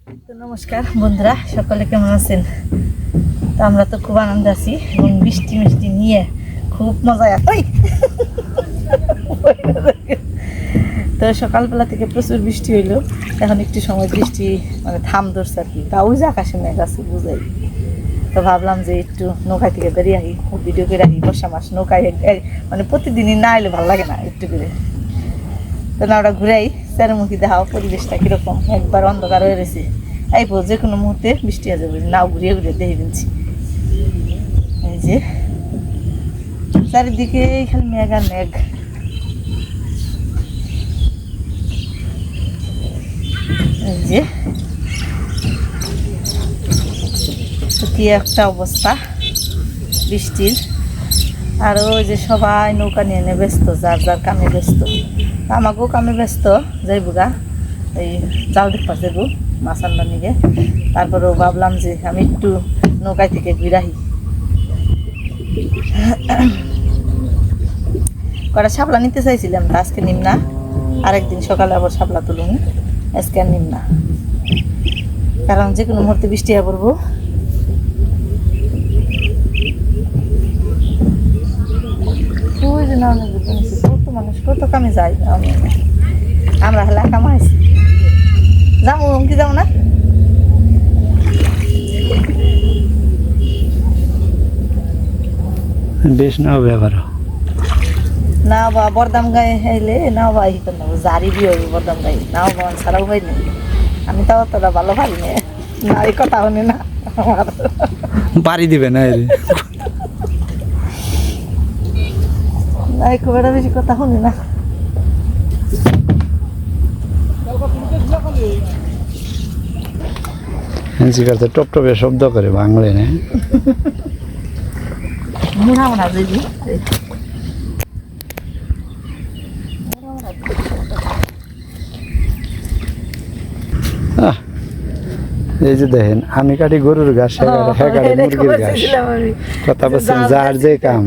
তো নমস্কার বন্ধুরা, সকলে কেমন আছেন? তো আমরা তো খুব আনন্দ আছি এবং বৃষ্টি মিষ্টি নিয়ে খুব মজায় আছি। তো সকালবেলা থেকে প্রচুর বৃষ্টি হইলো, এখন একটু সময় বৃষ্টি মানে থাম ধরছে আর কি, তাও যে আকাশে মেঘ আছে বুঝাই। তো ভাবলাম যে একটু নৌকায় থেকে বেরিয়ে আসি, ভিডিও করে আসি। বর্ষা মাস নৌকায় মানে প্রতিদিনই না এলে ভালো লাগে না, একটু করে। তো না ওটা ঘুরাই চারমুখী দেখাও পরিবেশটা কিরকম, একবার অন্ধকার হয়ে রয়েছে। এই যে কোনো মুহূর্তে বৃষ্টি হয়ে যাবে, নাও ঘুরিয়ে ঘুরিয়ে দেখে ফেলছি। এই যে চারিদিকে খালি মেঘ আর মেঘ। এই যে কি একটা অবস্থা বৃষ্টির। আর ওই যে সবাই নৌকা নিয়ে নিয়ে ব্যস্ত, যার যার কামে ব্যস্ত। আমাকেও কামে ব্যস্ত, যাইবো গা এই জাল দেখতে যাবো মাছ আনবার নিয়ে। তারপরেও ভাবলাম যে আমি একটু নৌকায় থেকে ঘুরাহি। কটা শাপলা নিতে চাইছিলাম, তা আজকে নিম না। আরেকদিন সকালে আবার শাপলা তুলুন, আজকে আর নিম না, কারণ যে কোনো মুহূর্তে বৃষ্টি হয়ে পড়বো। কত মানুষ কত কামে যায়, আমরা হলে কামাইছি যাবো কি যাবো না। বেশ না হবে আবার না বা বরদাম গায়ে এলে নাও বা ই করবো, জারি দিয়ে হইব বরদাম গায়ে, নাও বা ছাড়াও হয়নি। আমি তাও তোরা ভালো পারি না, না এই কথা শুনি না আমার পারি দিবে না না, খুব একটা বেশি কথা শুনি না। টপ টপে শব্দ করে বাংলা না মুড়া মোড়া দিবি এই যে দেখেন আমি কাটি গরুর ঘাস, হ্যাঁ কাটি মুরগির ঘাস। কথা বলছেন যার যে কাম।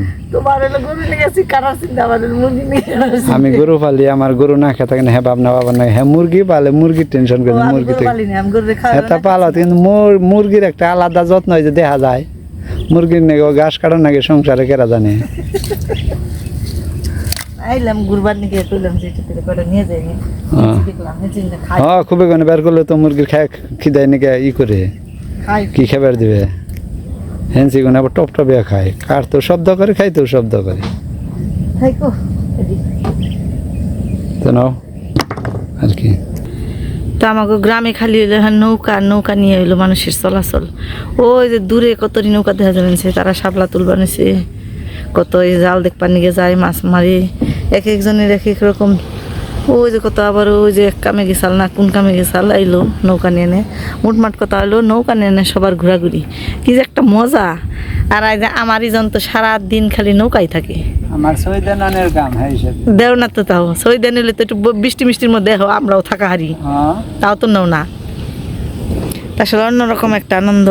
আমি গরু পালি, আমার গরু না খেতে থাকে না, হ্যাঁ ভাবনা বাবা না, হ্যাঁ মুরগি পালে মুরগির টেনশন করে মুরগি থেকে এটা পালা। কিন্তু মুরগির একটা আলাদা যত্ন হয় যে দেখা যায়, মুরগির নাকি ঘাস কাটার নাকি সংসারে কেরা জানে। আইলাম গুরবার নিয়ে কইলাম যে এটা করে নিয়ে যাই, দেখলাম হ্যাঁ খুবই গনে বের করলে তো মুরগির খায় খিদায় নাকি ই করে কি খাবার দিবে। হেন্সি গুনে আবার টপ টপে খায়, কার তো শব্দ করে খাই তো শব্দ করে তো নাও আর কি। তো আমাকে গ্রামে খালি হইলো নৌকা নৌকা নিয়ে হইলো মানুষের চলাচল। ওই যে দূরে কত নৌকা দেখা যাচ্ছে, তারা শাপলা তুলবা নিছে, কত এই জাল দেখবার নিয়ে যায়, মাছ মারি এক একজনের এক এক রকম। ওই যে কত আবার ওই যে এক কামে গেছাল না কোন কামে গেছাল আইলো নৌকা নিয়ে নে, মুটমাট কথা হইলো নৌকা নিয়ে নে সবার ঘোরাঘুরি, কি যে একটা মজা। আর আমার ইজন তো সারাদিন খালি নৌকাই থাকে। আমার সৈদানের কাম হ্যাঁ দেও না তো, তাও সৈদান এলে তো একটু বৃষ্টি মিষ্টির মধ্যে আমরাও থাকা হারি, তাও তো নাও না। আসলে অন্যরকম একটা আনন্দ।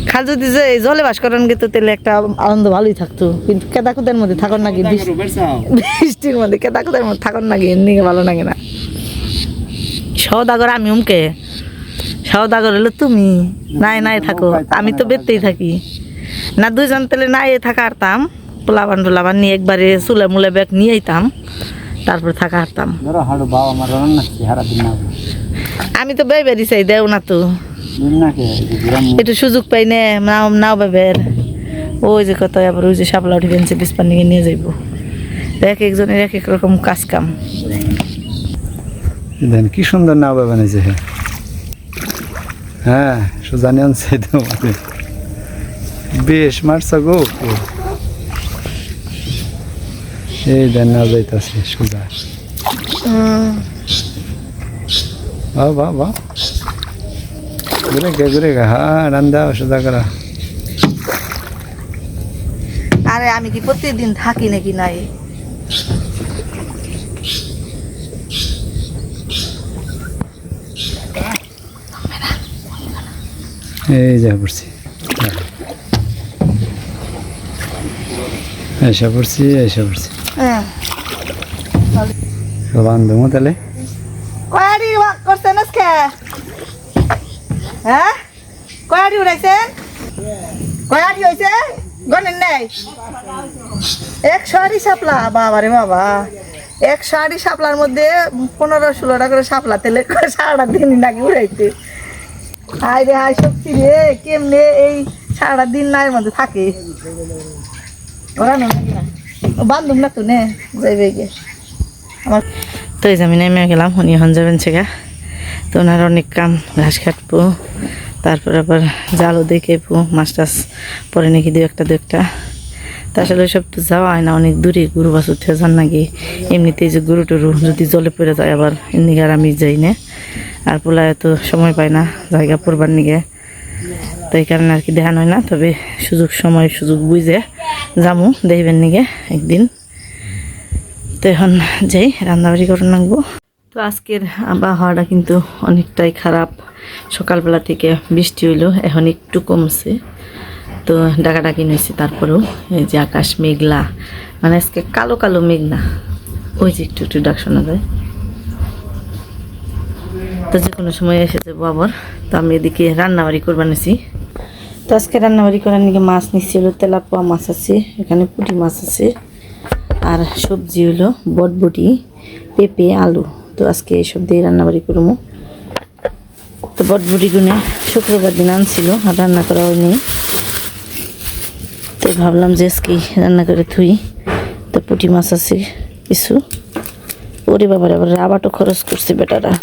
খাল যদি যে জলে বাস করেন গেতো তাহলে একটা আনন্দ ভালোই থাকতো, কিন্তু কেদাকুদের মধ্যে থাকুন নাকি বৃষ্টির মধ্যে, কেদাকুদের মধ্যে থাকুন নাকি এমনি ভালো লাগে না। সওদাগর আমি উমকে, সওদাগর হলো তুমি নাই নাই থাকো, আমি তো বেরতেই থাকি না। দুইজন তাহলে নাই থাকা হারতাম, পোলাবান নিয়ে একবারে চুলে মুলে ব্যাগ নিয়ে আইতাম, তারপরে থাকা হারতাম। আমি তো বের বেরি চাই, দেও না তো একটু সুযোগ পাই নে, নাও নাও বেবের। ওই যে কত আবার ওই যে শাপলা উঠে ফেলছে পিসপার নিয়ে নিয়ে যাইব। এক একজনের এক এক রকম কাজ কাম। কি সুন্দর নাও বানিয়েছে, হ্যাঁ সুজানি আনছে বেশ মারছ গো। এই দেন না যাইতাছে সুজা, বাহ বাহ বাহ ঘুরে গা হ্যাঁ রান্দা সুজা করা। আরে আমি কি প্রতিদিন থাকি নাকি নাই? এই যা পড়ছি এসে পড়ছি বান্ধব তাহলে কয়ারি করছেন আজকে হ্যাঁ কয়াটি উড়াইছেন কয়াটি হয়েছে গনেন নাই 100 শাপলা বাবারে বাবা 100 শাপলার মধ্যে 15-16টা করে শাপলা তেলে সারাটা দিন নাকি উড়াইতে হায় রে হায় সত্যি রে কেমনে এই সারাটা দিন নাইয়ের মধ্যে থাকে ওরা না বান্ধব না তো নে যাইবে গিয়ে আমার তো এই আমি নেমে গেলাম উনি এখন যাবেন সেগা তো ওনার অনেক কাম ঘাস কাটবো তারপর আবার জালও দেখেবো মাছ টাছ পরে নাকি দু একটা তা আসলে ওইসব তো যাওয়া হয় না অনেক দূরে গরু বাস উঠে যান নাকি এমনিতেই যে গরু টরু যদি জলে পড়ে যায় আবার এমনি আর আমি যাই না আর পোলায় তো সময় পায় না জায়গা পড়বার নিগে তো এই কারণে আর কি দেখানো হয় না তবে সুযোগ বুঝে যামু দেখবেন নিগে একদিন তো এখন যাই রান্নাবাড়ি করে নাকবো তো আজকের আবহাওয়াটা কিন্তু অনেকটাই খারাপ সকালবেলা থেকে বৃষ্টি হইলো এখন একটু কমছে তো ডাকাডাকি নিয়েছে তারপরেও এই যে আকাশ মেঘলা মানে আজকে কালো কালো মেঘ না ওই যে একটু একটু ডাক শোনা যায় তো যে কোনো সময় এসে যাবো আবার তো আমি এদিকে রান্নাবাড়ি করবার নিছি তো আজকে রান্নাবাড়ি করার নিকে মাছ নিচ্ছি হলো তেলাপোয়া মাছ আছে এখানে পুঁটি মাছ আছে আর সবজি হলো বটবটি পেঁপে আলু তো আজকে এইসব দিয়ে রান্নাবাড়ি করবো তো বটবটি গুনে শুক্রবার দিন আনছিল আর রান্না করা হয়নি তো ভাবলাম যে আজকে রান্না করে থুই তো পুঁটি মাছ আছে কিছু ওরে বাবারে আবার রাবারও খরচ করছে বেটারা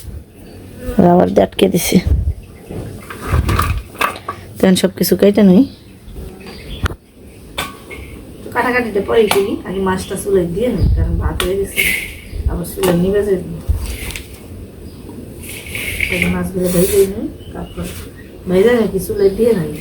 রাবার দিয়ে আটকে দিছে তখন সব কিছু কেটে নই কাটাকাটিতে পরে করি আগে মাছটা চুলে দিয়ে নিই কারণ ভাত হয়ে গেছে আবার চুলে নিবে যে মাছগুলো ভেজে নিই তারপর ভেজে নাকি চুলে দিয়ে নিই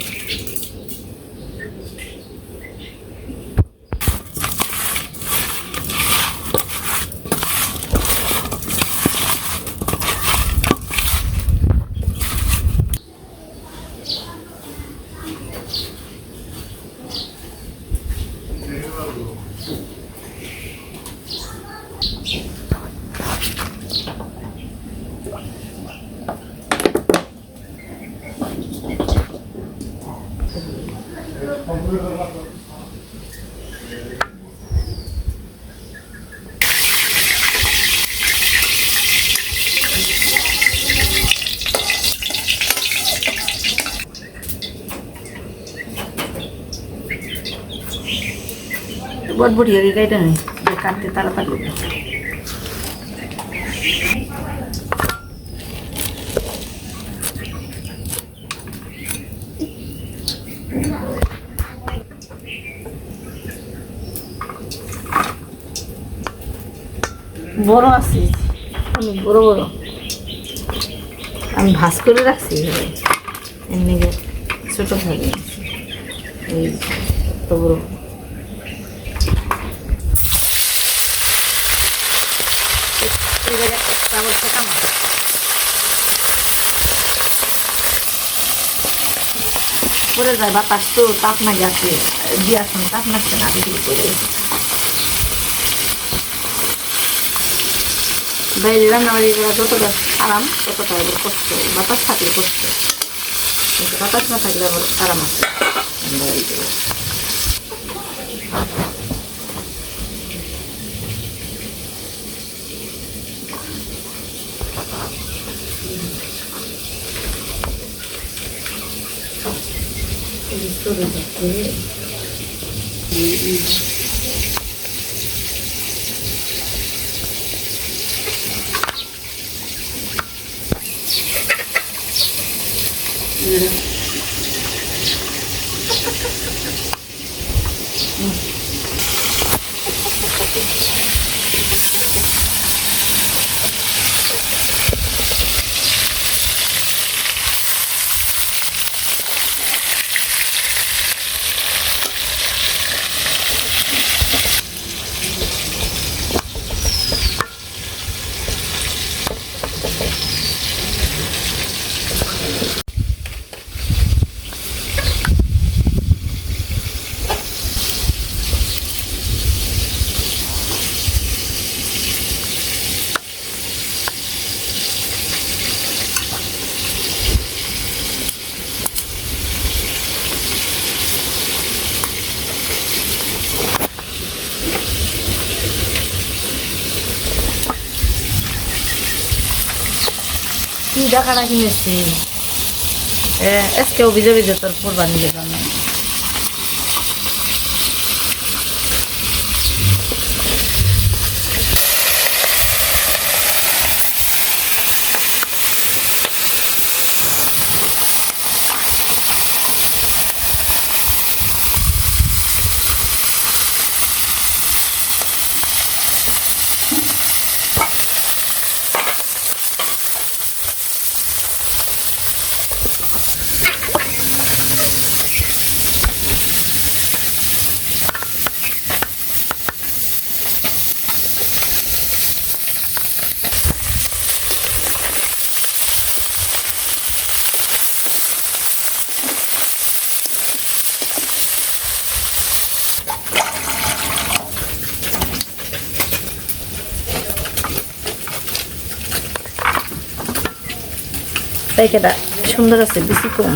বটবটি আগে কেটে নিই কাটতে তাড়াতাড়ি বড় আছে অনেক বড় বড় আমি ভাজ করে রাখছি এমনি ছোট থাকে এই তো বড় পরে যায় বাতাস তো তাপ না গেছে দিয়ে আসুন তাপ নাচছে না বিক্রি করে বাইরে রান্নাবাড়ি করা যতটা আরাম ততটা কষ্ট বাতাস থাকলে কষ্ট কিন্তু বাতাস না থাকলে আবার আরাম আছে রান্নাবাড়ি করে কি ডাকাটা কিনেছি আজকেও ভিজে ভিজে তোর কোরবানি দেবেন না পাইকাটা সুন্দর আছে বেশি কম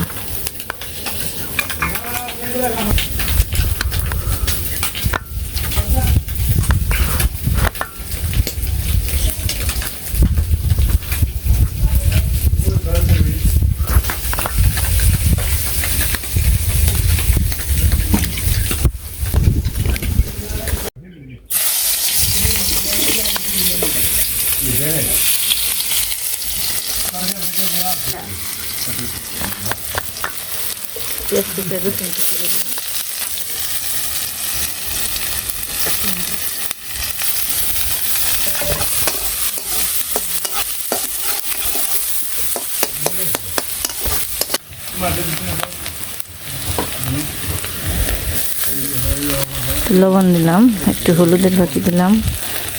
লবণ দিলাম একটু হলুদের ফাঁকি দিলাম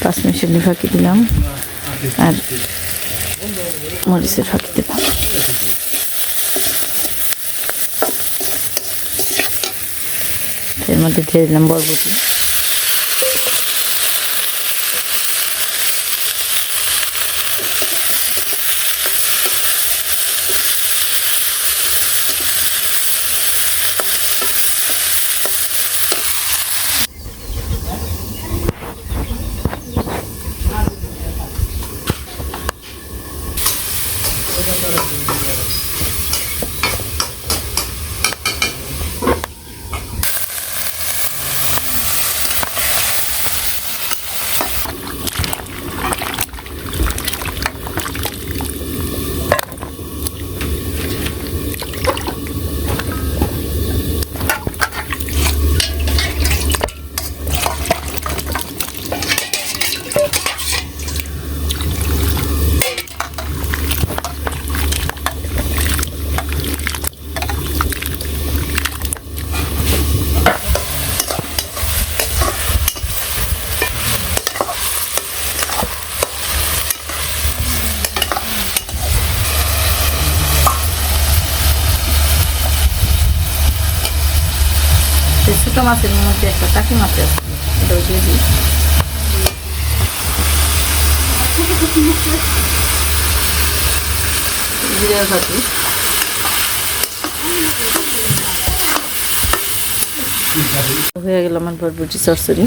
5 মিশালি ফাঁকি দিলাম আর মরিচের ফাঁকি দিলাম এর মধ্যে দিয়ে দিলাম বরবটি ছোট মাছের মধ্যে একটা টাকি মাছ আছে এটাও দিয়ে দিই জিরার ভাজি হয়ে গেল আমার বরবটি চচ্চড়ি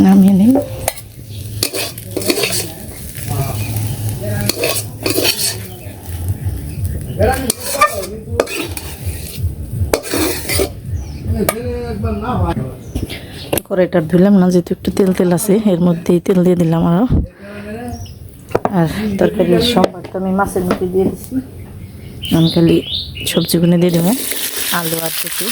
নামিয়ে নিই কড়াইটা ধুলাম না যেহেতু একটু তেল তেল আছে এর মধ্যেই তেল দিয়ে দিলাম আরো আর তরকারির সম্বাদ তো আমি মাছের মধ্যে দিয়ে দিচ্ছি আমি খালি সবজিগুলো দিয়ে দেবো আলু আর কচু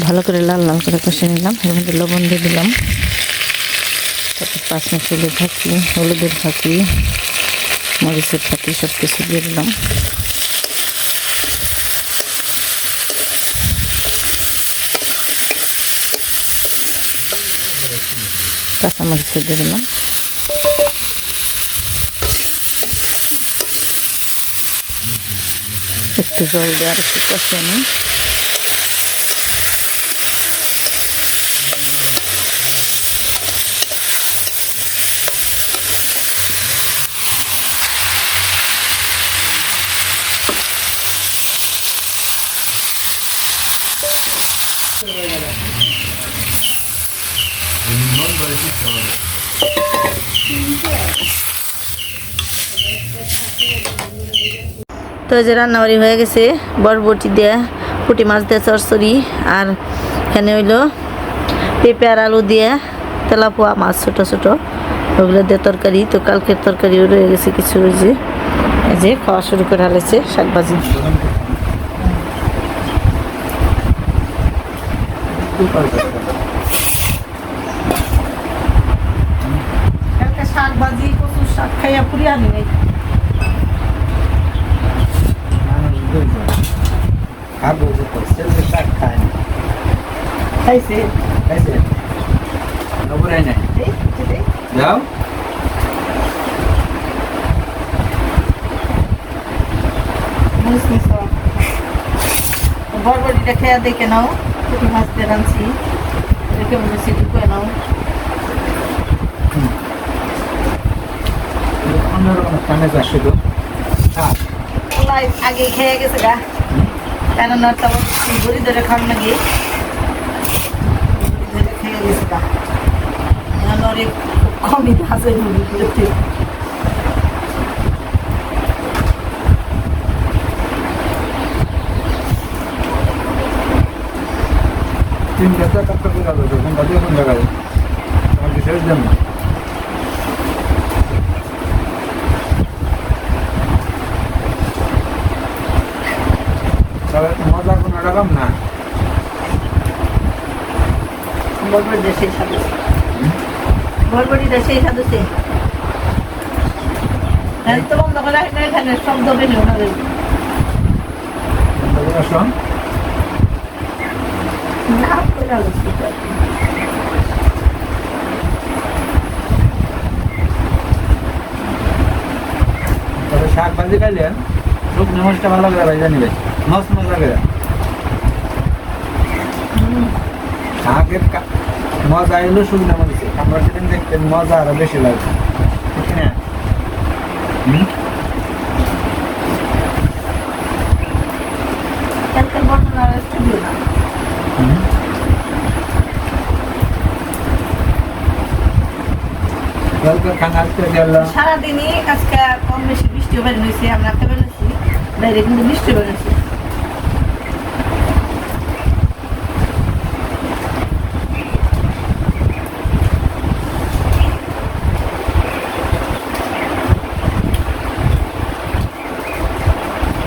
ভালো করে লাল লাল করে কষে নিলাম এর মধ্যে লবণ দিয়ে দিলাম তারপর 5 মিশালি ফাঁকি হলুদের ফাঁকি মরিচের ফাঁকি সব কিছু দিয়ে দিলাম কাঁচামরিচ দিয়ে দিলাম একটু জল দিয়ে আর একটু কষিয়ে নিই তো এই যে রান্নাবাড়ি হয়ে গেছে, বরবটি দিয়ে পুঁটি মাছ দিয়ে চরচড়ি, আর এখানে হইলো পেঁপে আর আলু দিয়ে তেলাপোয়া মাছ ছোট ছোট, ওগুলো দিয়ে তরকারি। তো কালকের তরকারিও রয়ে গেছে কিছু, ওই যে এই যে খাওয়া শুরু করে হালেছে শাকভাজি। কালকে শাকভাজি প্রচুর শাক খাইয়া পুরি আনি নাই। খাইছে যাও বরবটিটা খেয়া দেখে নাও, পুঁটি মাছ দিয়ে রাঁধছি, দেখে মনে হচ্ছে ঢুকে নাও। অন্যরকম কানে আসছে তো ওলাই আগে খেয়ে গেছে গা, কেননা তখন বড়ি ধরে খান নাকি ধরে খেয়ে গেছে গা, অনেক কমই আছে মুড়ি। তিন ঘন্টা কাপড় করে আলো তখন বাজে কোন জায়গায় আমার বিশেষ দাম তবে মজার কোনো রকম না। বরবটিটা সেই সাথে বরবটিটা সেই সাথে তো বন্ধ করে রাখলে এখানে শব্দ বেশি ওনাদের না করে আলোচনা। তবে শাক ভাজি খাইলে শুকনো মাছটা ভালো করে ভাই জানিবে মাছ মজা করে শাকের মজা এলো শুকনো মাছে আমরা সেদিন দেখতেন মজা আরো বেশি লাগবে ঠিক না? কালকে বর্তমান আর স্টুডিও না, সারাদিনই আজকে কম বেশি বৃষ্টি বের হয়েছে, আমরা একটা বেরোছি বাইরে, কিন্তু বৃষ্টি বেরোছে।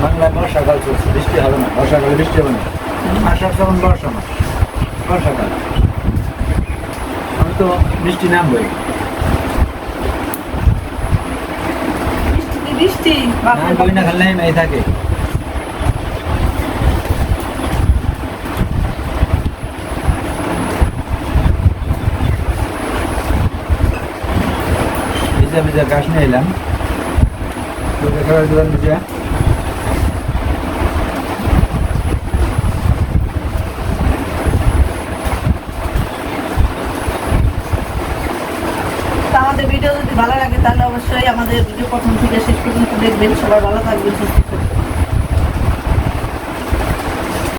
বাংলায় বর্ষাকাল চলছে, বৃষ্টি হবে না, বর্ষাকালে বৃষ্টি হবে না। আষাঢ় শ্রাবণ বর্ষা মাস, বর্ষাকাল আমি তো বৃষ্টি নামবই বৃষ্টি নামবই না, খালি নেই থাকে। ভিজা ভিজা গাছ নিয়ে এলাম ভিজা আমাদের ভিডিও যদি ভালো লাগে তাহলে অবশ্যই আমাদের ভিডিও প্রথম থেকে শেষ পর্যন্ত দেখবেন। সবাই ভালো থাকবেন, সুস্থ থাকবেন।